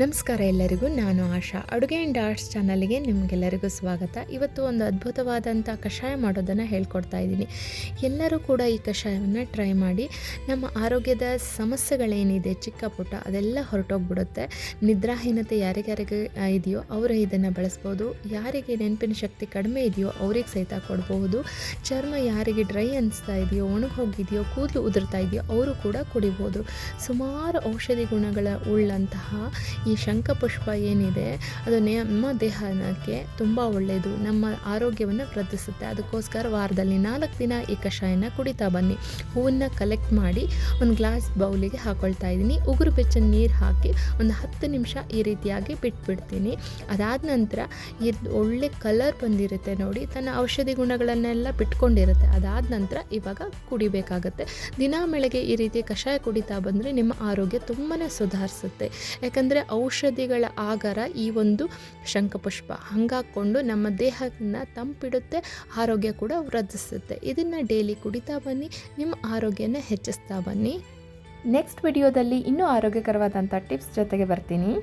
ನಮಸ್ಕಾರ ಎಲ್ಲರಿಗೂ, ನಾನು ಆಶಾ. ಅಡುಗೆ ಆ್ಯಂಡ್ ಆರ್ಟ್ಸ್ ಚಾನಲ್ಗೆ ನಿಮಗೆಲ್ಲರಿಗೂ ಸ್ವಾಗತ. ಇವತ್ತು ಒಂದು ಅದ್ಭುತವಾದಂಥ ಕಷಾಯ ಮಾಡೋದನ್ನು ಹೇಳ್ಕೊಡ್ತಾ ಇದ್ದೀನಿ. ಎಲ್ಲರೂ ಕೂಡ ಈ ಕಷಾಯವನ್ನು ಟ್ರೈ ಮಾಡಿ. ನಮ್ಮ ಆರೋಗ್ಯದ ಸಮಸ್ಯೆಗಳೇನಿದೆ ಚಿಕ್ಕ ಪುಟ್ಟ ಅದೆಲ್ಲ ಹೊರಟೋಗ್ಬಿಡುತ್ತೆ. ನಿದ್ರಾಹೀನತೆ ಯಾರಿಗಾರಿಗೆ ಇದೆಯೋ ಅವರು ಇದನ್ನು ಬಳಸ್ಬೋದು. ಯಾರಿಗೆ ನೆನಪಿನ ಶಕ್ತಿ ಕಡಿಮೆ ಇದೆಯೋ ಅವ್ರಿಗೆ ಸಹಿತ ಕೊಡಬಹುದು. ಚರ್ಮ ಯಾರಿಗೆ ಡ್ರೈ ಅನಿಸ್ತಾ ಇದೆಯೋ, ಒಣಗೋಗಿದೆಯೋ, ಕೂದಲು ಉದುರ್ತಾ ಇದೆಯೋ ಅವರು ಕೂಡ ಕುಡಿಬೋದು. ಸುಮಾರು ಔಷಧಿ ಗುಣಗಳ ಉಳ್ಳಂತಹ ಈ ಶಂಖಪುಷ್ಪ ಏನಿದೆ ಅದು ನಮ್ಮ ದೇಹಕ್ಕೆ ತುಂಬ ಒಳ್ಳೆಯದು, ನಮ್ಮ ಆರೋಗ್ಯವನ್ನು ವೃದ್ಧಿಸುತ್ತೆ. ಅದಕ್ಕೋಸ್ಕರ ವಾರದಲ್ಲಿ 4 ದಿನ ಈ ಕಷಾಯನ ಕುಡಿತಾ ಬನ್ನಿ. ಹೂವನ್ನು ಕಲೆಕ್ಟ್ ಮಾಡಿ ಒಂದು ಗ್ಲಾಸ್ ಬೌಲಿಗೆ ಹಾಕೊಳ್ತಾ ಇದ್ದೀನಿ. ಉಗುರು ಬೆಚ್ಚನ ನೀರು ಹಾಕಿ ಒಂದು 10 ನಿಮಿಷ ಈ ರೀತಿಯಾಗಿ ಬಿಟ್ಬಿಡ್ತೀನಿ. ಅದಾದ ನಂತರ ಇದು ಒಳ್ಳೆ ಕಲರ್ ಬಂದಿರುತ್ತೆ ನೋಡಿ, ತನ್ನ ಔಷಧಿ ಗುಣಗಳನ್ನೆಲ್ಲ ಬಿಟ್ಕೊಂಡಿರುತ್ತೆ. ಅದಾದ ನಂತರ ಇವಾಗ ಕುಡಿಬೇಕಾಗತ್ತೆ. ದಿನ ಬೆಳಗ್ಗೆ ಈ ರೀತಿ ಕಷಾಯ ಕುಡಿತಾ ಬಂದರೆ ನಿಮ್ಮ ಆರೋಗ್ಯ ತುಂಬಾ ಸುಧಾರಿಸುತ್ತೆ. ಯಾಕಂದರೆ ಔಷಧಿಗಳ ಆಗರ ಈ ಒಂದು ಶಂಖಪುಷ್ಪ ಹಂಗಾಕೊಂಡು ನಮ್ಮ ದೇಹವನ್ನು ತಂಪಿಡುತ್ತೆ, ಆರೋಗ್ಯ ಕೂಡ ವೃದ್ಧಿಸುತ್ತೆ. ಇದನ್ನು ಡೈಲಿ ಕುಡಿತಾ ಬನ್ನಿ, ನಿಮ್ಮ ಆರೋಗ್ಯನ ಹೆಚ್ಚಿಸ್ತಾ ಬನ್ನಿ. ನೆಕ್ಸ್ಟ್ ವಿಡಿಯೋದಲ್ಲಿ ಇನ್ನೂ ಆರೋಗ್ಯಕರವಾದಂಥ ಟಿಪ್ಸ್ ಜೊತೆಗೆ ಬರ್ತೀನಿ.